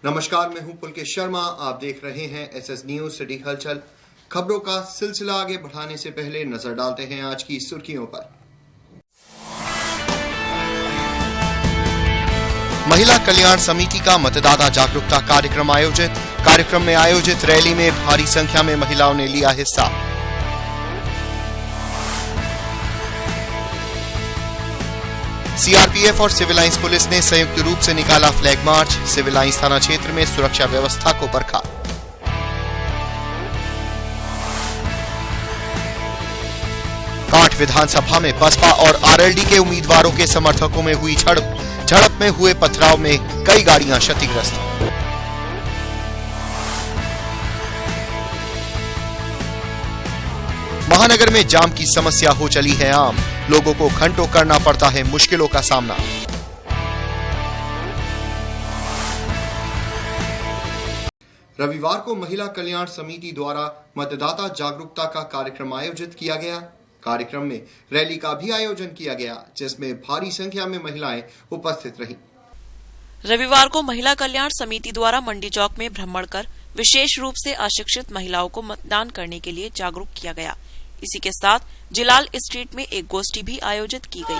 नमस्कार, मैं हूं पुलकेश शर्मा। आप देख रहे हैं एसएस न्यूज सिटी हलचल। खबरों का सिलसिला आगे बढ़ाने से पहले नजर डालते हैं आज की सुर्खियों पर। महिला कल्याण समिति का मतदाता जागरूकता कार्यक्रम आयोजित। कार्यक्रम में आयोजित रैली में भारी संख्या में महिलाओं ने लिया हिस्सा। सीआरपीएफ और सिविल लाइंस पुलिस ने संयुक्त रूप से निकाला फ्लैग मार्च। सिविल लाइंस थाना क्षेत्र में सुरक्षा व्यवस्था को परखा। कांठ विधानसभा में बसपा और आरएलडी के उम्मीदवारों के समर्थकों में हुई झड़प में हुए पथराव में कई गाड़ियां क्षतिग्रस्त। महानगर में जाम की समस्या हो चली है आम। लोगों को घंटों करना पड़ता है मुश्किलों का सामना। रविवार को महिला कल्याण समिति द्वारा मतदाता जागरूकता का कार्यक्रम आयोजित किया गया। कार्यक्रम में रैली का भी आयोजन किया गया, जिसमें भारी संख्या में महिलाएं उपस्थित रहीं। रविवार को महिला कल्याण समिति द्वारा मंडी चौक में भ्रमण कर विशेष रूप से अशिक्षित महिलाओं को मतदान करने के लिए जागरूक किया गया। इसी के साथ जिलाल स्ट्रीट में एक गोष्ठी भी आयोजित की गई।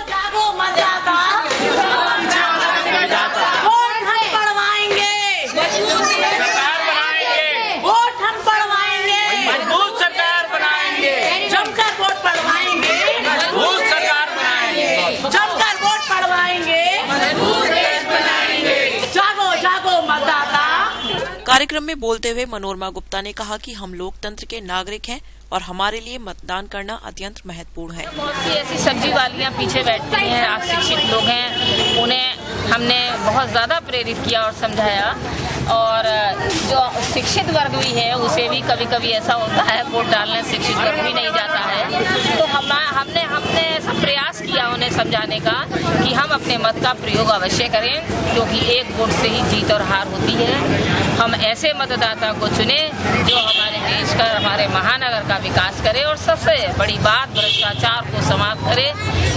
कार्यक्रम में बोलते हुए मनोरमा गुप्ता ने कहा कि हम लोकतंत्र के नागरिक हैं और हमारे लिए मतदान करना अत्यंत महत्वपूर्ण है। बहुत सी ऐसी सब्जी वालियां पीछे बैठती हैं, अशिक्षित लोग हैं, उन्हें हमने बहुत ज्यादा प्रेरित किया और समझाया। और जो शिक्षित वर्ग भी है उसे भी कभी कभी ऐसा होता है वोट डालने शिक्षित वर्ग भी नहीं जाता है, तो हमने ऐसा प्रयास किया उन्हें समझाने का कि हम अपने मत का प्रयोग अवश्य करें, क्योंकि एक वोट से ही जीत और हार होती है। हम ऐसे मतदाता को चुने जो हमारे देश का, हमारे महानगर का विकास करे और सबसे बड़ी बात भ्रष्टाचार को समाप्त करे।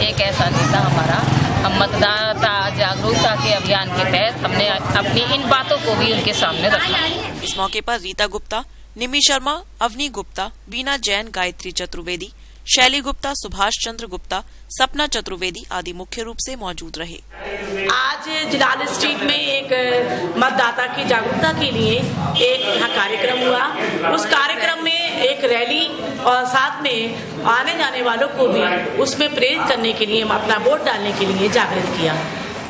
एक ऐसा नेता हमारा, हम मतदाता जागरूकता के अभियान के तहत हमने अपनी इन बातों को भी उनके सामने रखा। इस मौके पर रीता गुप्ता, निमी शर्मा, अवनी गुप्ता, बीना जैन, गायत्री चतुर्वेदी, शैली गुप्ता, सुभाष चंद्र गुप्ता, सपना चतुर्वेदी आदि मुख्य रूप से मौजूद रहे। आज जिलाल स्ट्रीट में एक मतदाता की जागरूकता के लिए एक यहाँ कार्यक्रम हुआ। उस कार्यक्रम में एक रैली और साथ में आने जाने वालों को भी उसमें प्रेरित करने के लिए, अपना वोट डालने के लिए जागृत किया।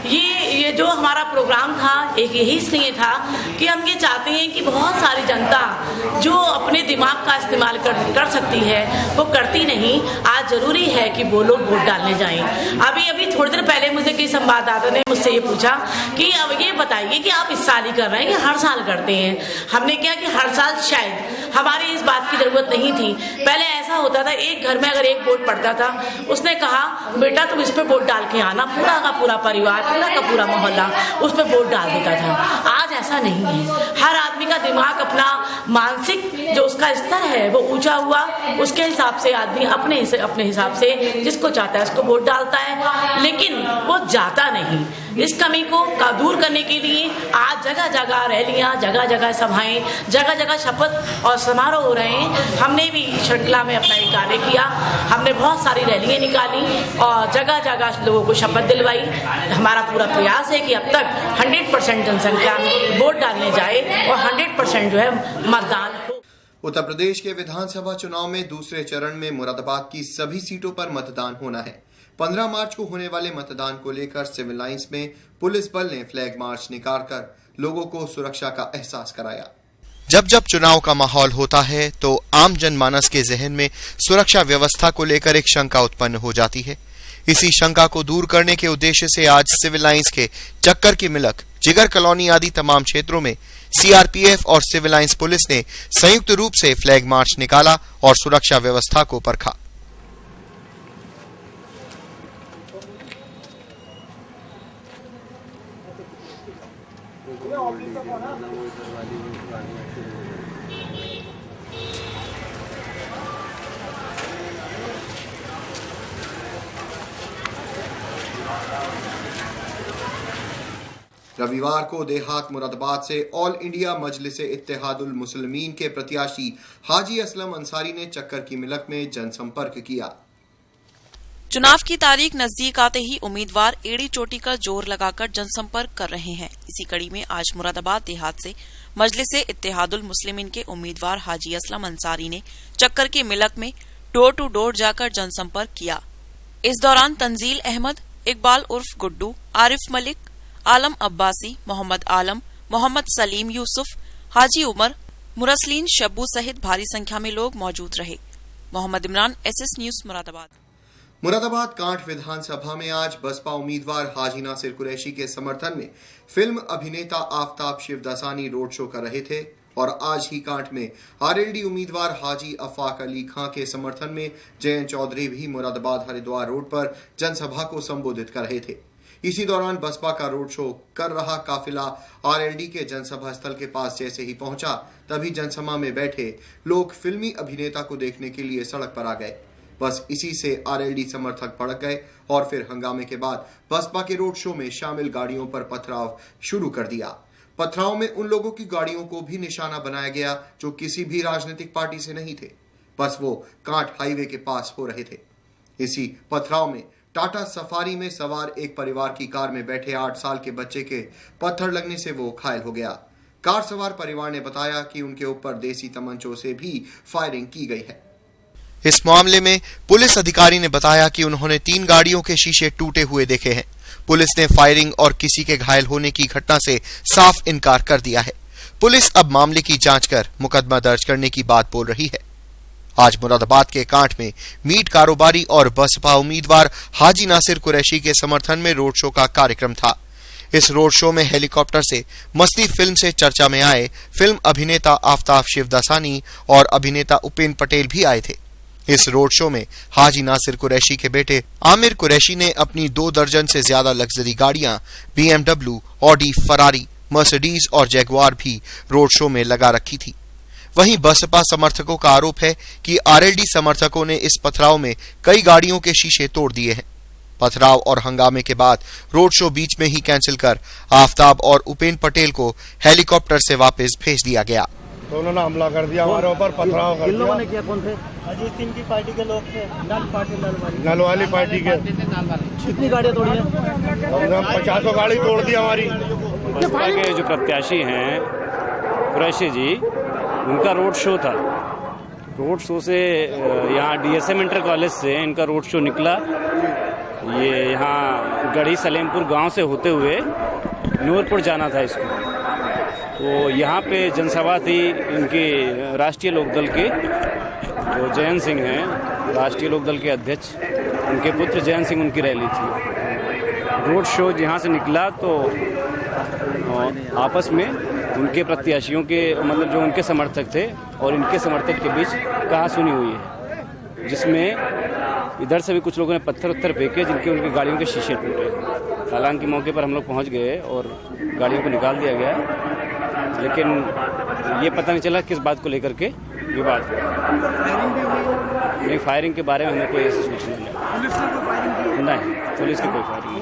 ये जो हमारा प्रोग्राम था, एक यही इसलिए था कि हम ये चाहते हैं कि बहुत सारी जनता जो अपने दिमाग का इस्तेमाल कर सकती है वो करती नहीं। आज जरूरी है कि वो लोग वोट डालने जाएं। अभी थोड़ी देर पहले मुझे किसी संवाददाता ने मुझसे ये पूछा कि अब ये बताइए कि आप इस साल ही कर रहे हैं कि हर साल करते हैं। हमने क्या कि हर साल शायद हमारी इस बात की जरूरत नहीं थी। पहले ऐसा होता था, एक घर में अगर एक वोट पड़ता था, उसने कहा बेटा तुम इस पे वोट डाल के आना, पूरा का पूरा परिवार, पूरा का पूरा मोहल्ला उस पे वोट डाल देता था। आज ऐसा नहीं है। हर आदमी का दिमाग, अपना मानसिक जो उसका स्तर है वो ऊंचा हुआ, उसके हिसाब से आदमी अपने हिसाब से जिसको चाहता है उसको वोट डालता है, लेकिन वो जाता नहीं। इस कमी को दूर करने के लिए आज जगह जगह रैलियां, जगह जगह सभाएं, जगह जगह शपथ और समारोह हो रहे हैं। हमने भी श्रृंखला में अपना ये कार्य किया। हमने बहुत सारी रैलियां निकाली और जगह जगह लोगों को शपथ दिलवाई। हमारा पूरा प्रयास है कि अब तक 100% जनसंख्या वोट डालने जाए और 100% जो है मतदान हो। उत्तर प्रदेश के विधानसभा चुनाव में दूसरे चरण में मुरादाबाद की सभी सीटों पर मतदान होना है। 15 मार्च को होने वाले मतदान को लेकर सिविल लाइंस में पुलिस बल ने फ्लैग मार्च निकालकर लोगों को सुरक्षा का एहसास कराया। जब जब चुनाव का माहौल होता है तो आम जनमानस के जहन में सुरक्षा व्यवस्था को लेकर एक शंका उत्पन्न हो जाती है। इसी शंका को दूर करने के उद्देश्य से आज सिविल लाइंस के चक्कर की मिलक, जिगर कॉलोनी आदि तमाम क्षेत्रों में सीआरपीएफ और सिविल लाइंस पुलिस ने संयुक्त रूप से फ्लैग मार्च निकाला और सुरक्षा व्यवस्था को परखा। रविवार को देहात मुरादाबाद से ऑल इंडिया मजलिस इत्तेहादुल मुस्लिमीन के प्रत्याशी हाजी असलम अंसारी ने चक्कर की मिलक में जनसंपर्क किया। चुनाव की तारीख नजदीक आते ही उम्मीदवार एड़ी चोटी का जोर लगाकर जनसंपर्क कर रहे हैं। इसी कड़ी में आज मुरादाबाद देहात से मजलिस इत्तेहादुल मुस्लिमीन के उम्मीदवार हाजी असलम अंसारी ने चक्कर की मिलक में डोर टू डोर जाकर जनसंपर्क किया। इस दौरान तंजील अहमद, इकबाल उर्फ गुड्डू, आरिफ मलिक, आलम अब्बासी, मोहम्मद आलम, मोहम्मद सलीम यूसुफ, हाजी उमर, मुरसलीन शब्बू सहित भारी संख्या में लोग मौजूद रहे। Mohammad Imran, SS news Moradabad. मुरादाबाद कांठ विधानसभा में आज बसपा उम्मीदवार हाजी नासिर कुरैशी के समर्थन में फिल्म अभिनेता आफताब शिवदासानी रोड शो कर रहे थे और आज ही कांठ में RLD उम्मीदवार हाजी अफाक अली खां के समर्थन में जयंत चौधरी भी मुरादाबाद हरिद्वार रोड पर जनसभा को संबोधित कर रहे थे। इसी दौरान बसपा का रोड शो कर रहा काफिला RLD के जनसभा स्थल के पास जैसे ही पहुंचा, तभी जनसभा में बैठे लोग फिल्मी अभिनेता को देखने के लिए सड़क पर आ गए। बस इसी से RLD समर्थक भड़क गए और फिर हंगामे के बाद बसपा के रोड शो में शामिल गाड़ियों पर पथराव शुरू कर दिया। पथराव में उन लोगों की गाड़ियों को भी निशाना बनाया गया जो किसी भी राजनीतिक पार्टी से नहीं थे, बस वो कांठ हाईवे के पास हो रहे थे। इसी पथराव में टाटा सफारी में सवार एक परिवार की कार में बैठे 8 साल के बच्चे के पत्थर लगने से वो घायल हो गया। कार सवार परिवार ने बताया कि उनके ऊपर देसी तमंचों से भी फायरिंग की गई है। इस मामले में पुलिस अधिकारी ने बताया कि उन्होंने 3 गाड़ियों के शीशे टूटे हुए देखे हैं। पुलिस ने फायरिंग और किसी के घायल होने की घटना से साफ इनकार कर दिया है। पुलिस अब मामले की जांच कर मुकदमा दर्ज करने की बात बोल रही है। आज मुरादाबाद के कांठ में मीट कारोबारी और बसपा उम्मीदवार हाजी नासिर कुरैशी के समर्थन में रोड शो का कार्यक्रम था। इस रोड शो में हेलीकॉप्टर से मस्ती फिल्म से चर्चा में आए फिल्म अभिनेता आफताब शिवदासानी और अभिनेता उपेंद्र पटेल भी आए थे। इस रोड शो में हाजी नासिर कुरैशी के बेटे आमिर कुरैशी ने अपनी 2 दर्जन से ज्यादा लग्जरी गाड़ियां BMW, ऑडी, फरारी, मर्सिडीज और जैगुआर भी रोड शो में लगा रखी थी। वहीं बसपा समर्थकों का आरोप है कि RLD समर्थकों ने इस पथराव में कई गाड़ियों के शीशे तोड़ दिए हैं। पथराव और हंगामे के बाद रोड शो बीच में ही कैंसिल कर आफताब और उपेंद्र पटेल को हेलीकॉप्टर से वापस भेज दिया गया। तो उन्होंने हमला कर दिया हमारे ऊपर, पथराव कर दिया। लोगों ने किया? कौन थे? अजीत सिंह की पार्टी के लोग थे। नल वाली पार्टी के। कितनी गाड़ियाँ तोड़ी हैं? 50 गाड़ी तोड़ दी हमारी। बसपा के जो प्रत्याशी हैं कुरैशी जी, उनका रोड शो था। रोड शो से यहाँ DSM इंटर कॉलेज से इनका रोड शो निकला। ये यहाँ गढ़ी सलेमपुर गांव से होते हुए नूरपुर जाना था इसको। तो यहाँ पे जनसभा थी इनकी राष्ट्रीय लोकदल के, जो जयंत सिंह हैं राष्ट्रीय लोकदल के अध्यक्ष, उनके पुत्र जयंत सिंह, उनकी रैली थी। रोड शो जहाँ से निकला तो आपस में उनके प्रत्याशियों के, मतलब जो उनके समर्थक थे और इनके समर्थक के बीच कहासुनी हुई है, जिसमें इधर से भी कुछ लोगों ने पत्थर फेंके जिनके उनकी गाड़ियों के शीशे टूटे। हालांकि मौके पर हम लोग पहुंच गए और गाड़ियों को निकाल दिया गया, लेकिन ये पता नहीं चला किस बात को लेकर के विवाद नहीं। फायरिंग के बारे में हमें कोई ऐसी सूचना नहीं। पुलिस की कोई फायरिंग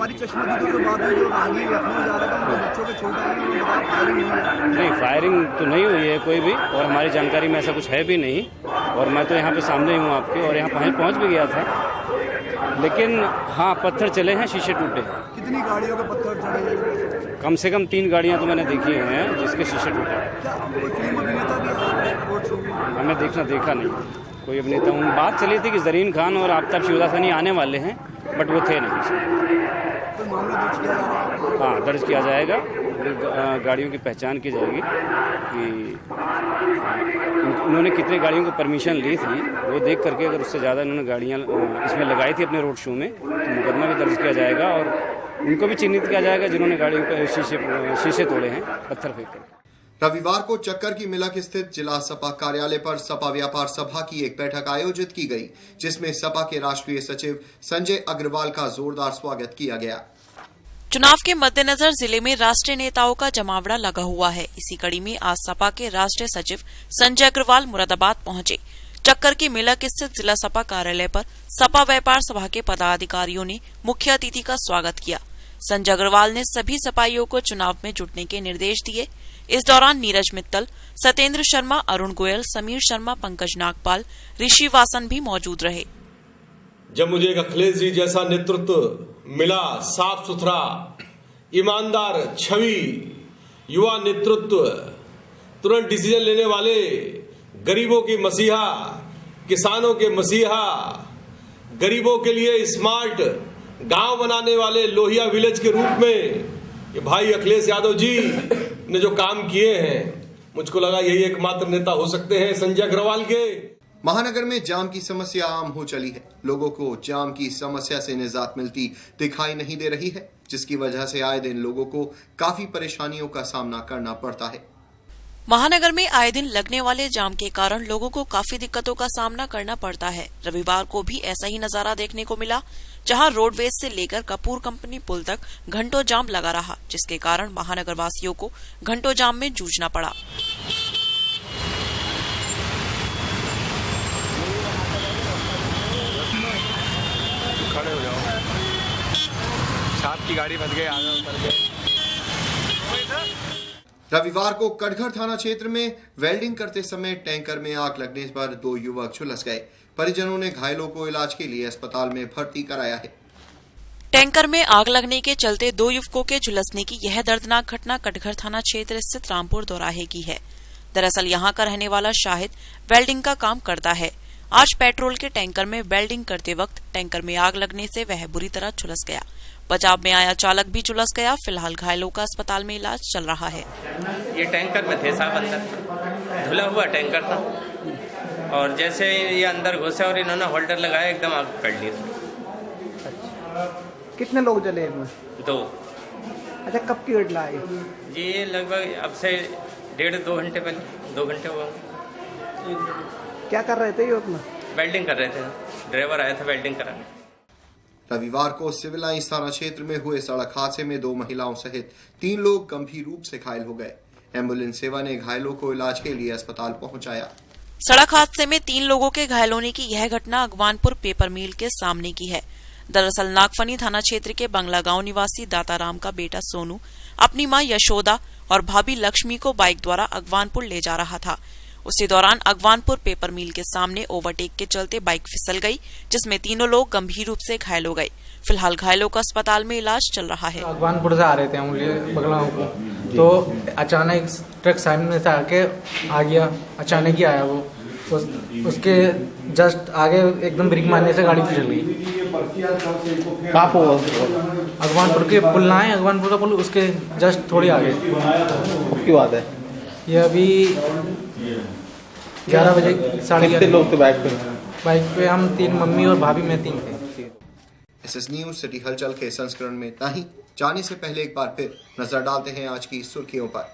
नहीं। फायरिंग तो नहीं हुई है कोई भी, और हमारी जानकारी में ऐसा कुछ है भी नहीं। और मैं तो यहाँ पे सामने हूँ आपके, और यहाँ पहुँच भी गया था। लेकिन हाँ, पत्थर चले हैं, शीशे टूटे। कितनी गाड़ियों के पत्थर चले? कम से कम 3 गाड़ियाँ तो मैंने देखी हैं जिसके शीशे टूटे। हमें देखा नहीं कोई अभिनेता। बात चली थी कि जरीन खान और आफताब शिवदासानी आने वाले हैं, बट वो थे नहीं। हाँ, दर्ज किया जाएगा। गाड़ियों की पहचान की जाएगी कि उन्होंने कितने गाड़ियों को परमिशन ली थी, वो देख करके अगर उससे ज़्यादा इन्होंने गाड़ियाँ इसमें लगाई थी अपने रोड शो में, तो मुकदमा भी दर्ज किया जाएगा और उनको भी चिन्हित किया जाएगा जिन्होंने गाड़ियों के शीशे तोड़े हैं पत्थर फेंक कर। रविवार को चक्कर की मिलक स्थित जिला सपा कार्यालय पर सपा व्यापार सभा की एक बैठक आयोजित की गई, जिसमें सपा के राष्ट्रीय सचिव संजय अग्रवाल का जोरदार स्वागत किया गया। चुनाव के मद्देनजर जिले में राष्ट्रीय नेताओं का जमावड़ा लगा हुआ है। इसी कड़ी में आज सपा के राष्ट्रीय सचिव संजय अग्रवाल मुरादाबाद पहुंचे। चक्कर की मिलक स्थित जिला सपा कार्यालय पर सपा व्यापार सभा के पदाधिकारियों ने मुख्य अतिथि का स्वागत किया। संजय अग्रवाल ने सभी सपाइयों को चुनाव में जुटने के निर्देश दिए। इस दौरान नीरज मित्तल, सत्येंद्र शर्मा, अरुण गोयल, समीर शर्मा, पंकज नागपाल, ऋषि वासन भी मौजूद रहे। जब मुझे एक अखिलेश जी जैसा नेतृत्व मिला, साफ सुथरा, ईमानदार छवि, युवा नेतृत्व, तुरंत डिसीजन लेने वाले, गरीबों की मसीहा, किसानों के मसीहा, गरीबों के लिए स्मार्ट गांव बनाने वाले लोहिया विलेज के रूप में ये भाई अखिलेश यादव जी ने जो काम किए हैं, मुझको लगा यही एकमात्र नेता हो सकते हैं संजय अग्रवाल के। महानगर में जाम की समस्या आम हो चली है। लोगों को जाम की समस्या से निजात मिलती दिखाई नहीं दे रही है, जिसकी वजह से आए दिन लोगों को काफी परेशानियों का सामना करना पड़ता है। महानगर में आए दिन लगने वाले जाम के कारण लोगों को काफी दिक्कतों का सामना करना पड़ता है। रविवार को भी ऐसा ही नजारा देखने को मिला, जहां रोडवेज से लेकर कपूर कंपनी पुल तक घंटों जाम लगा रहा, जिसके कारण महानगर वासियों को घंटों जाम में जूझना पड़ा। खड़े हो जाओ, साथ की गाड़ी फंस गई, आगे उतर गए। रविवार को कटघर थाना क्षेत्र में वेल्डिंग करते समय टैंकर में आग लगने पर 2 युवक झुलस गए। परिजनों ने घायलों को इलाज के लिए अस्पताल में भर्ती कराया है। टैंकर में आग लगने के चलते 2 युवकों के झुलसने की यह दर्दनाक घटना कटघर थाना क्षेत्र स्थित रामपुर दोराहे की है। दरअसल यहां का रहने वाला शाहिद वेल्डिंग का काम करता है। आज पेट्रोल के टैंकर में वेल्डिंग करते वक्त टैंकर में आग लगने से वह बुरी तरह झुलस गया। बचाव में आया चालक भी झुलस गया। फिलहाल घायलों का अस्पताल में इलाज चल रहा है। ये टैंकर में थे साहब, अंदर धुला हुआ टैंकर था और जैसे ये अंदर घुसे और इन्होंने होल्डर लगाया, एकदम आग पकड़ ली। कितने लोग जले इसमें? 2। अच्छा, कब की घटना है जी? ये लगभग अब से 1.5-2 घंटे पहले, 2 घंटे हुआ। क्या कर रहे थे ये उसमें? वेल्डिंग कर रहे थे, ड्राइवर आया था वेल्डिंग कराने। रविवार को सिविल लाइंस थाना क्षेत्र में हुए सड़क हादसे में 2 महिलाओं सहित 3 लोग गंभीर रूप से घायल हो गए। एम्बुलेंस सेवा ने घायलों को इलाज के लिए अस्पताल पहुंचाया। सड़क हादसे में 3 लोगों के घायल होने की यह घटना अगवानपुर पेपर मिल के सामने की है। दरअसल नागफनी थाना क्षेत्र के बंगला गांव निवासी दाताराम का बेटा सोनू अपनी मां यशोदा और भाभी लक्ष्मी को बाइक द्वारा अगवानपुर ले जा रहा था। उसी दौरान अगवानपुर पेपर मिल के सामने ओवरटेक के चलते बाइक फिसल गई, जिसमें 3 लोग गंभीर रूप से घायल हो गए। फिलहाल घायलों का अस्पताल में इलाज चल रहा है। अगवानपुर से आ रहे थे हम बगला को, तो अचानक ट्रक सामने से आके आ गया। अचानक ही आया वो, उसके जस्ट आगे एकदम ब्रेक मारने से गाड़ी फिसल गई। अगवानपुर के पुल ना है, अगवानपुर का पुल उसके जस्ट थोड़ी आगे। की बात है ये अभी 11 बजे 11:30 लोग थे बाइक पे हम 3, मम्मी और भाभी, मैं 3 थे। SS न्यूज सिटी हलचल के संस्करण में इतना ही। जाने से पहले एक बार फिर नजर डालते हैं आज की सुर्खियों पर।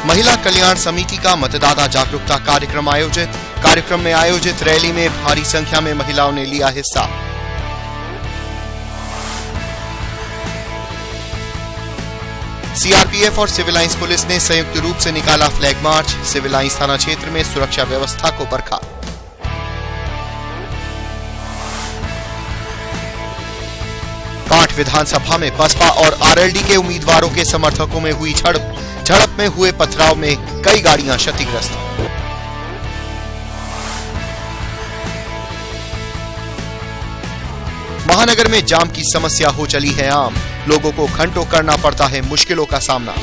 महिला कल्याण समिति का मतदाता जागरूकता कार्यक्रम आयोजित। कार्यक्रम में आयोजित रैली में भारी संख्या में महिलाओं ने लिया हिस्सा। CRPF और सिविल लाइंस पुलिस ने संयुक्त रूप से निकाला फ्लैग मार्च। सिविल लाइंस थाना क्षेत्र में सुरक्षा व्यवस्था को परखा। कांठ विधानसभा में बसपा और RLD के उम्मीदवारों के समर्थकों में हुई झड़प में हुए पथराव में कई गाड़ियां क्षतिग्रस्त। महानगर में जाम की समस्या हो चली है आम। लोगों को घंटों करना पड़ता है मुश्किलों का सामना।